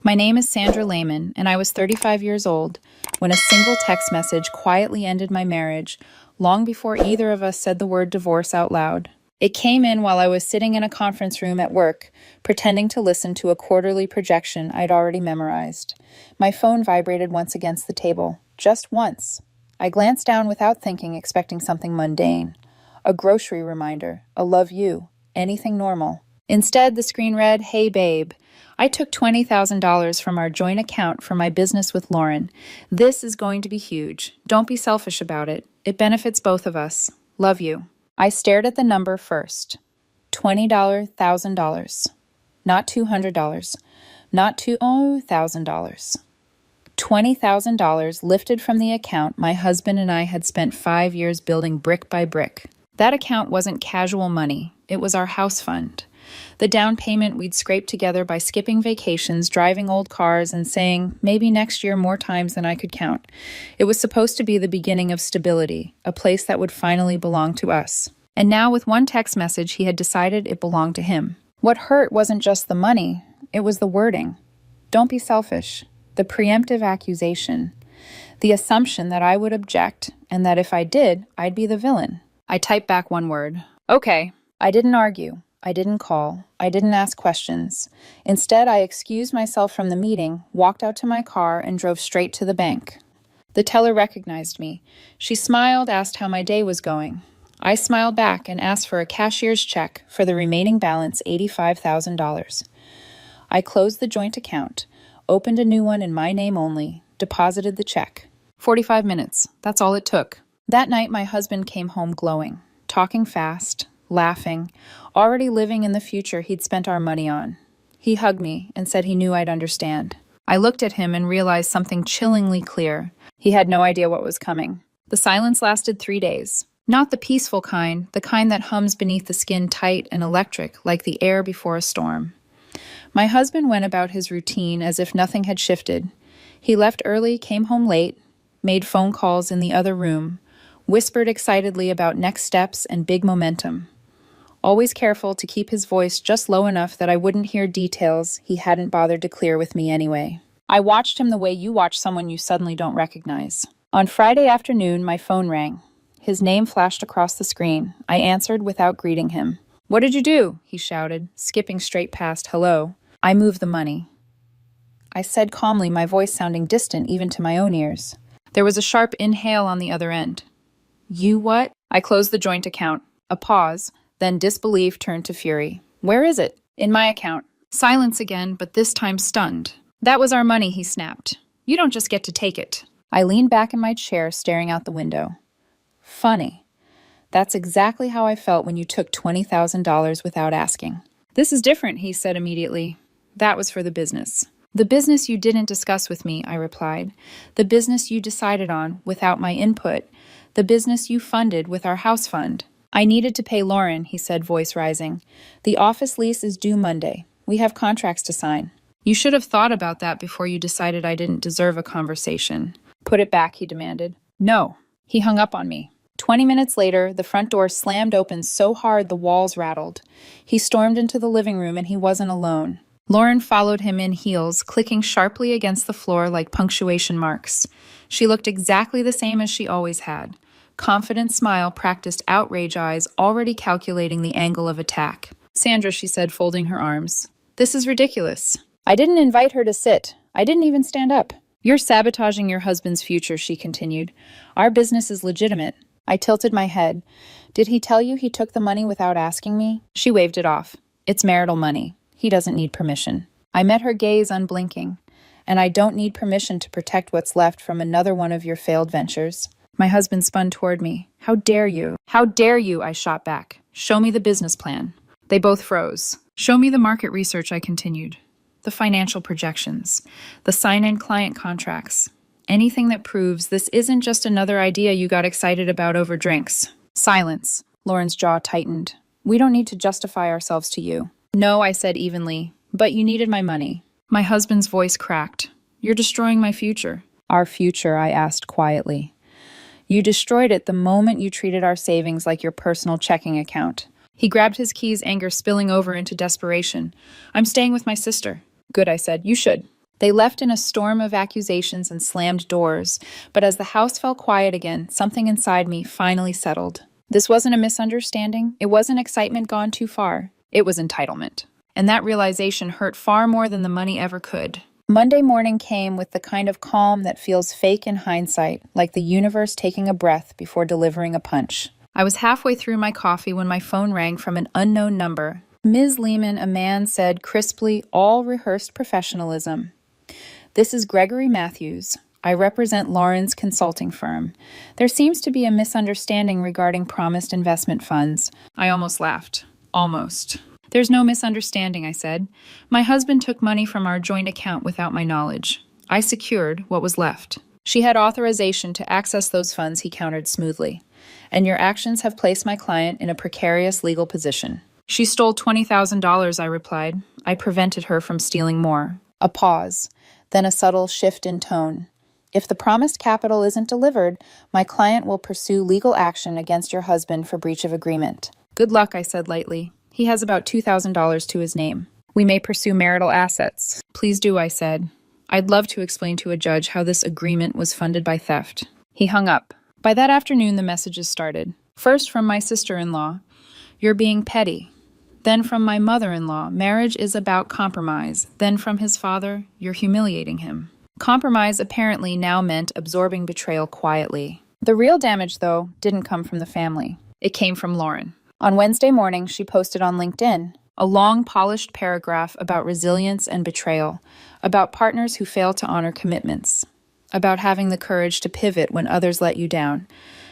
My name is Sandra Lehman, and I was 35 years old when a single text message quietly ended my marriage long before either of us said the word divorce out loud. It came in while I was sitting in a conference room at work, pretending to listen to a quarterly projection I'd already memorized. My phone vibrated once against the table, just once. I glanced down without thinking, expecting something mundane. A grocery reminder, a love you, anything normal. Instead, the screen read, "Hey babe, I took $20,000 from our joint account for my business with Lauren. This is going to be huge. Don't be selfish about it. It benefits both of us. Love you." I stared at the number first. $20,000. Not $200. Not $2,000. $20,000 lifted from the account my husband and I had spent 5 years building brick by brick. That account wasn't casual money. It was our house fund. The down payment we'd scraped together by skipping vacations, driving old cars, and saying, maybe next year more times than I could count. It was supposed to be the beginning of stability, a place that would finally belong to us. And now with one text message, he had decided it belonged to him. What hurt wasn't just the money, it was the wording. Don't be selfish. The preemptive accusation. The assumption that I would object, and that if I did, I'd be the villain. I typed back one word. Okay. I didn't argue. I didn't call. I didn't ask questions. Instead, I excused myself from the meeting, walked out to my car, and drove straight to the bank. The teller recognized me. She smiled, asked how my day was going. I smiled back and asked for a cashier's check for the remaining balance, $85,000. I closed the joint account, opened a new one in my name only, deposited the check. 45 minutes. That's all it took. That night, my husband came home glowing, talking fast, laughing, already living in the future he'd spent our money on. He hugged me and said he knew I'd understand. I looked at him and realized something chillingly clear. He had no idea what was coming. The silence lasted 3 days. Not the peaceful kind, the kind that hums beneath the skin tight and electric, like the air before a storm. My husband went about his routine as if nothing had shifted. He left early, came home late, made phone calls in the other room, whispered excitedly about next steps and big momentum. Always careful to keep his voice just low enough that I wouldn't hear details he hadn't bothered to clear with me anyway. I watched him the way you watch someone you suddenly don't recognize. On Friday afternoon, my phone rang. His name flashed across the screen. I answered without greeting him. "What did you do?" he shouted, skipping straight past hello. "I moved the money," I said calmly, my voice sounding distant even to my own ears. There was a sharp inhale on the other end. "You what?" I closed the joint account. A pause. Then disbelief turned to fury. "Where is it?" "In my account." Silence again, but this time stunned. "That was our money," he snapped. "You don't just get to take it." I leaned back in my chair, staring out the window. Funny. That's exactly how I felt when you took $20,000 without asking. "This is different," he said immediately. "That was for the business." "The business you didn't discuss with me," I replied. "The business you decided on without my input. The business you funded with our house fund." "I needed to pay Lauren," he said, voice rising. "The office lease is due Monday. We have contracts to sign." "You should have thought about that before you decided I didn't deserve a conversation." "Put it back," he demanded. "No." He hung up on me. 20 minutes later, the front door slammed open so hard the walls rattled. He stormed into the living room, and he wasn't alone. Lauren followed him in heels, clicking sharply against the floor like punctuation marks. She looked exactly the same as she always had. Confident smile, practiced outrage eyes, already calculating the angle of attack. "Sandra," she said, folding her arms. "This is ridiculous." "I didn't invite her to sit. I didn't even stand up." "You're sabotaging your husband's future," she continued. "Our business is legitimate." I tilted my head. "Did he tell you he took the money without asking me?" She waved it off. "It's marital money. He doesn't need permission." I met her gaze unblinking. "And I don't need permission to protect what's left from another one of your failed ventures." My husband spun toward me. "How dare you?" "How dare you?" I shot back. "Show me the business plan." They both froze. "Show me the market research," I continued. "The financial projections. The sign-in client contracts. Anything that proves this isn't just another idea you got excited about over drinks." Silence. Lauren's jaw tightened. "We don't need to justify ourselves to you." "No," I said evenly. "But you needed my money." My husband's voice cracked. "You're destroying my future." "Our future," I asked quietly. "You destroyed it the moment you treated our savings like your personal checking account." He grabbed his keys, anger spilling over into desperation. "I'm staying with my sister." "Good," I said. "You should." They left in a storm of accusations and slammed doors, but as the house fell quiet again, something inside me finally settled. This wasn't a misunderstanding. It wasn't excitement gone too far. It was entitlement. And that realization hurt far more than the money ever could. Monday morning came with the kind of calm that feels fake in hindsight, like the universe taking a breath before delivering a punch. I was halfway through my coffee when my phone rang from an unknown number. Ms. Lehman, a man said crisply, all rehearsed professionalism. This is Gregory Matthews. I represent Lauren's consulting firm. There seems to be a misunderstanding regarding promised investment funds. I almost laughed. Almost. There's no misunderstanding, I said. My husband took money from our joint account without my knowledge. I secured what was left. She had authorization to access those funds, he countered smoothly. And your actions have placed my client in a precarious legal position. She stole $20,000, I replied. I prevented her from stealing more. A pause, then a subtle shift in tone. If the promised capital isn't delivered, my client will pursue legal action against your husband for breach of agreement. Good luck, I said lightly. He has about $2,000 to his name. We may pursue marital assets. Please do, I said. I'd love to explain to a judge how this agreement was funded by theft. He hung up. By that afternoon, the messages started. First from my sister-in-law, you're being petty. Then from my mother-in-law, marriage is about compromise. Then from his father, you're humiliating him. Compromise apparently now meant absorbing betrayal quietly. The real damage, though, didn't come from the family. It came from Lauren. On Wednesday morning, she posted on LinkedIn a long, polished paragraph about resilience and betrayal, about partners who fail to honor commitments, about having the courage to pivot when others let you down.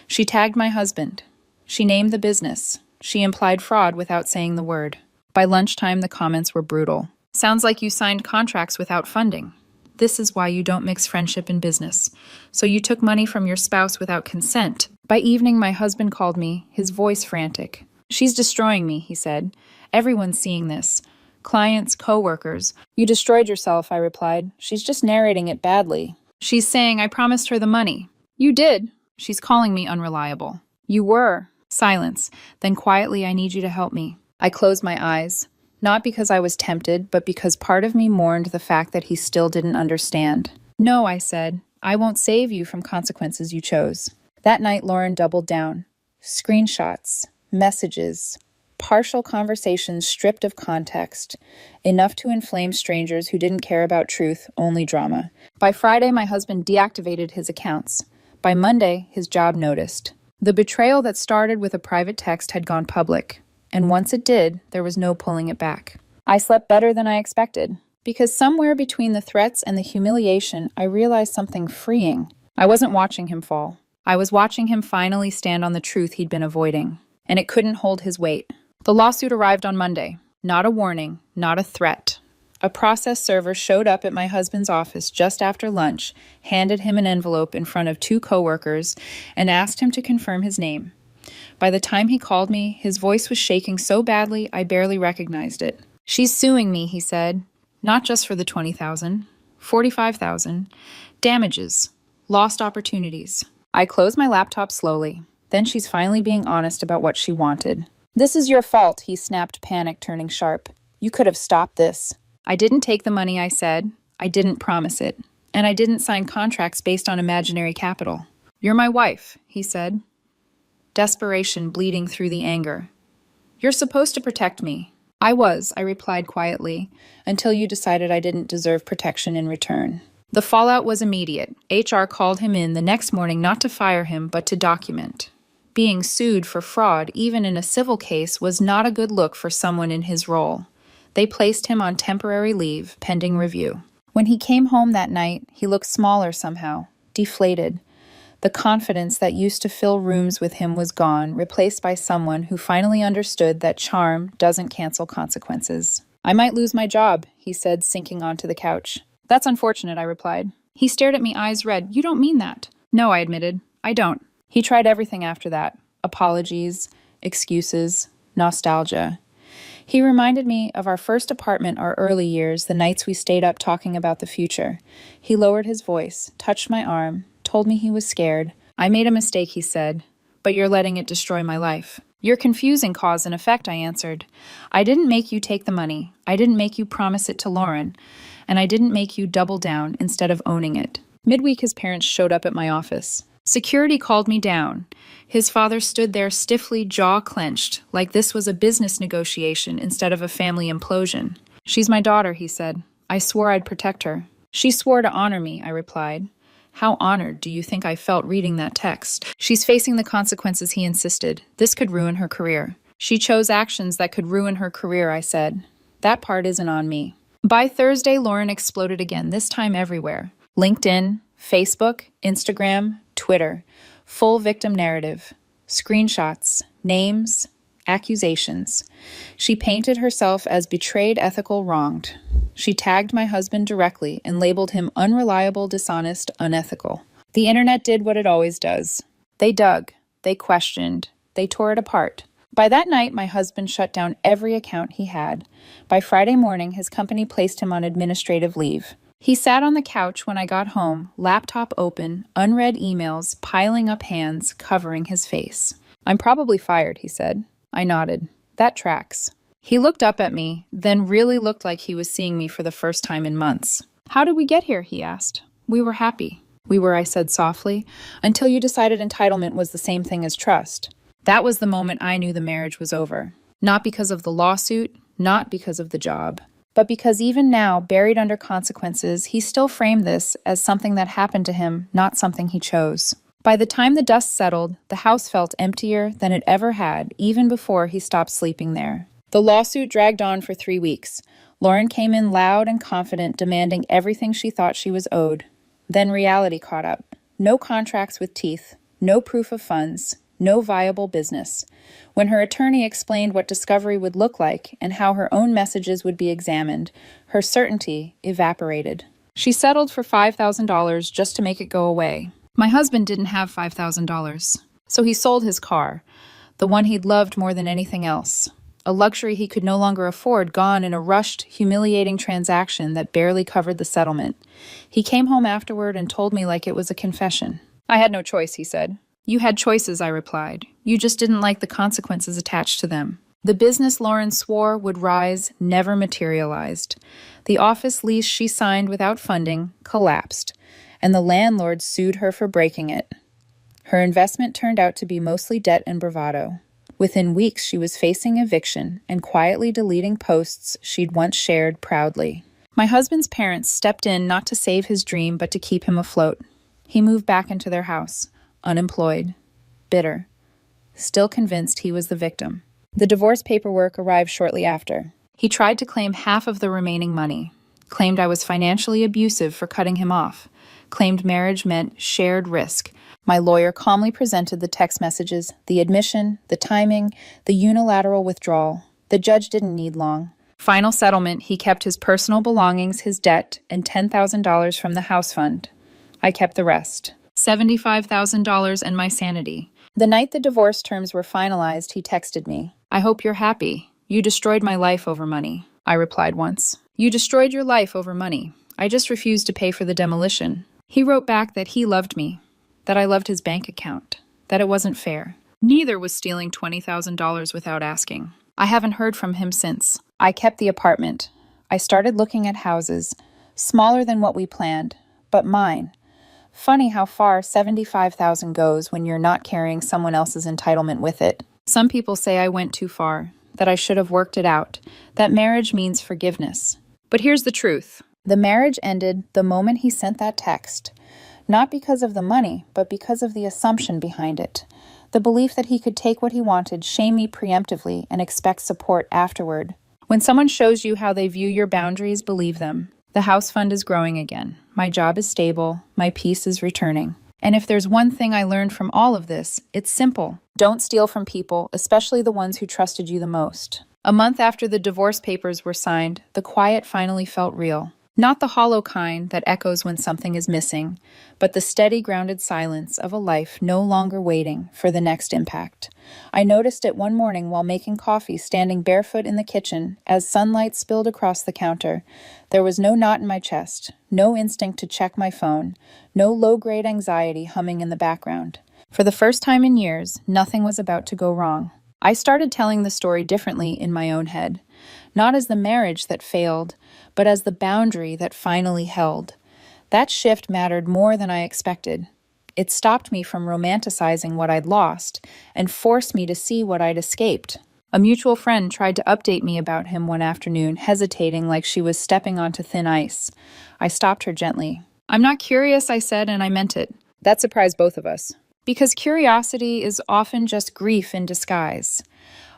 She tagged my husband. She named the business. She implied fraud without saying the word. By lunchtime, the comments were brutal. Sounds like you signed contracts without funding. This is why you don't mix friendship and business. So you took money from your spouse without consent. By evening, my husband called me, his voice frantic. She's destroying me, he said. Everyone's seeing this. Clients, co-workers. You destroyed yourself, I replied. She's just narrating it badly. She's saying I promised her the money. You did. She's calling me unreliable. You were. Silence. Then quietly, I need you to help me. I closed my eyes. Not because I was tempted, but because part of me mourned the fact that he still didn't understand. No, I said. I won't save you from consequences you chose. That night, Lauren doubled down. Screenshots. Messages, partial conversations stripped of context, enough to inflame strangers who didn't care about truth, only drama. By Friday, my husband deactivated his accounts. By Monday, his job noticed. The betrayal that started with a private text had gone public, and once it did, there was no pulling it back. I slept better than I expected, because somewhere between the threats and the humiliation, I realized something freeing. I wasn't watching him fall. I was watching him finally stand on the truth he'd been avoiding. And it couldn't hold his weight. The lawsuit arrived on Monday. Not a warning, not a threat. A process server showed up at my husband's office just after lunch, handed him an envelope in front of 2 coworkers, and asked him to confirm his name. By the time he called me, his voice was shaking so badly I barely recognized it. She's suing me, he said. Not just for the $20,000, $45,000. Damages. Lost opportunities. I closed my laptop slowly. Then she's finally being honest about what she wanted. This is your fault, he snapped, panic turning sharp. You could have stopped this. I didn't take the money, I said. I didn't promise it. And I didn't sign contracts based on imaginary capital. You're my wife, he said. Desperation bleeding through the anger. You're supposed to protect me. I replied quietly, until you decided I didn't deserve protection in return. The fallout was immediate. HR called him in the next morning not to fire him, but to document. Being sued for fraud, even in a civil case, was not a good look for someone in his role. They placed him on temporary leave, pending review. When he came home that night, he looked smaller somehow, deflated. The confidence that used to fill rooms with him was gone, replaced by someone who finally understood that charm doesn't cancel consequences. I might lose my job, he said, sinking onto the couch. That's unfortunate, I replied. He stared at me, eyes red. You don't mean that. No, I admitted. I don't. He tried everything after that. Apologies, excuses, nostalgia. He reminded me of our first apartment, our early years, the nights we stayed up talking about the future. He lowered his voice, touched my arm, told me he was scared. I made a mistake, he said, but you're letting it destroy my life. You're confusing cause and effect, I answered. I didn't make you take the money. I didn't make you promise it to Lauren. and I didn't make you double down instead of owning it. Midweek, his parents showed up at my office. Security called me down. His father stood there stiffly, jaw clenched, like this was a business negotiation instead of a family implosion. "She's my daughter," he said. "I swore I'd protect her." "She swore to honor me," I replied. "How honored do you think I felt reading that text?" "She's facing the consequences," he insisted. "This could ruin her career." "She chose actions that could ruin her career," I said. "That part isn't on me." By Thursday, Lauren exploded again, this time everywhere. LinkedIn, Facebook, Instagram, Twitter. Full victim narrative. Screenshots, names, accusations. She painted herself as betrayed, ethical, wronged. She tagged my husband directly and labeled him unreliable, dishonest, unethical. The internet did what it always does. They dug, they questioned, they tore it apart. By that night, my husband shut down every account he had. By Friday morning, his company placed him on administrative leave. He sat on the couch when I got home, laptop open, unread emails, piling up hands, covering his face. "I'm probably fired," he said. I nodded. "That tracks." He looked up at me, then really looked like he was seeing me for the first time in months. "How did we get here?" he asked. "We were happy." "We were," I said softly, "until you decided entitlement was the same thing as trust." That was the moment I knew the marriage was over. Not because of the lawsuit, not because of the job, but because even now, buried under consequences, he still framed this as something that happened to him, not something he chose. By the time the dust settled, the house felt emptier than it ever had, even before he stopped sleeping there. The lawsuit dragged on for 3 weeks. Lauren came in loud and confident, demanding everything she thought she was owed. Then reality caught up. No contracts with teeth, no proof of funds, no viable business. When her attorney explained what discovery would look like and how her own messages would be examined, her certainty evaporated. She settled for $5,000 just to make it go away. My husband didn't have $5,000, so he sold his car, the one he'd loved more than anything else. A luxury he could no longer afford, gone in a rushed, humiliating transaction that barely covered the settlement. He came home afterward and told me like it was a confession. "I had no choice," he said. "You had choices," I replied. "You just didn't like the consequences attached to them." The business Lauren swore would rise never materialized. The office lease she signed without funding collapsed, and the landlord sued her for breaking it. Her investment turned out to be mostly debt and bravado. Within weeks, she was facing eviction and quietly deleting posts she'd once shared proudly. My husband's parents stepped in not to save his dream, but to keep him afloat. He moved back into their house, unemployed, bitter, still convinced he was the victim. The divorce paperwork arrived shortly after. He tried to claim half of the remaining money, claimed I was financially abusive for cutting him off, claimed marriage meant shared risk. My lawyer calmly presented the text messages, the admission, the timing, the unilateral withdrawal. The judge didn't need long. Final settlement, he kept his personal belongings, his debt, and $10,000 from the house fund. I kept the rest. $75,000 and my sanity. The night the divorce terms were finalized, he texted me. "I hope you're happy. You destroyed my life over money," I replied once. "You destroyed your life over money. I just refused to pay for the demolition." He wrote back that he loved me, that I loved his bank account, that it wasn't fair. Neither was stealing $20,000 without asking. I haven't heard from him since. I kept the apartment. I started looking at houses, smaller than what we planned, but mine. Funny how far $75,000 goes when you're not carrying someone else's entitlement with it. Some people say I went too far, that I should have worked it out, that marriage means forgiveness. But here's the truth. The marriage ended the moment he sent that text. Not because of the money, but because of the assumption behind it. The belief that he could take what he wanted, shame me preemptively, and expect support afterward. When someone shows you how they view your boundaries, believe them. The house fund is growing again. My job is stable. My peace is returning. And if there's one thing I learned from all of this, it's simple. Don't steal from people, especially the ones who trusted you the most. A month after the divorce papers were signed, the quiet finally felt real. Not the hollow kind that echoes when something is missing, but the steady, grounded silence of a life no longer waiting for the next impact. I noticed it one morning while making coffee, standing barefoot in the kitchen, as sunlight spilled across the counter. There was no knot in my chest, no instinct to check my phone, no low-grade anxiety humming in the background. For the first time in years, nothing was about to go wrong. I started telling the story differently in my own head. Not as the marriage that failed, but as the boundary that finally held. That shift mattered more than I expected. It stopped me from romanticizing what I'd lost and forced me to see what I'd escaped. A mutual friend tried to update me about him one afternoon, hesitating like she was stepping onto thin ice. I stopped her gently. "I'm not curious," I said, and I meant it. That surprised both of us. Because curiosity is often just grief in disguise,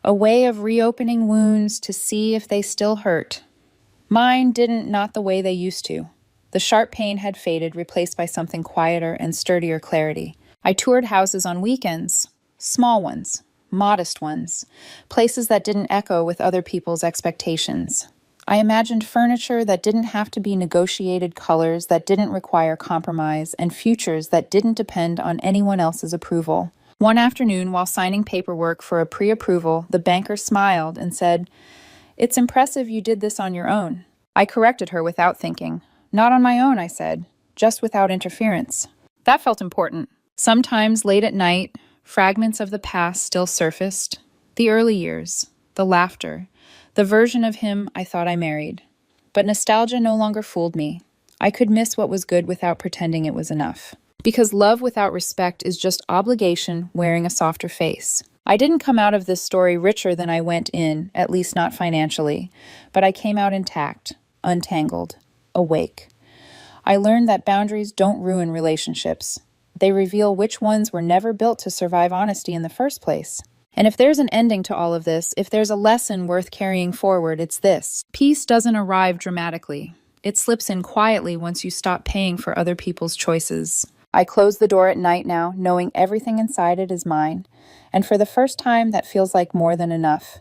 a way of reopening wounds to see if they still hurt. Mine didn't, not the way they used to. The sharp pain had faded, replaced by something quieter and sturdier clarity. I toured houses on weekends, small ones, modest ones, places that didn't echo with other people's expectations. I imagined furniture that didn't have to be negotiated, colors that didn't require compromise, and futures that didn't depend on anyone else's approval. One afternoon, while signing paperwork for a pre-approval, the banker smiled and said, "It's impressive you did this on your own." I corrected her without thinking. "Not on my own," I said, "just without interference." That felt important. Sometimes late at night, fragments of the past still surfaced. The early years, the laughter, the version of him I thought I married. But nostalgia no longer fooled me. I could miss what was good without pretending it was enough. Because love without respect is just obligation wearing a softer face. I didn't come out of this story richer than I went in, at least not financially, but I came out intact, untangled, awake. I learned that boundaries don't ruin relationships. They reveal which ones were never built to survive honesty in the first place. And if there's an ending to all of this, if there's a lesson worth carrying forward, it's this. Peace doesn't arrive dramatically. It slips in quietly once you stop paying for other people's choices. I close the door at night now, knowing everything inside it is mine. And for the first time, that feels like more than enough.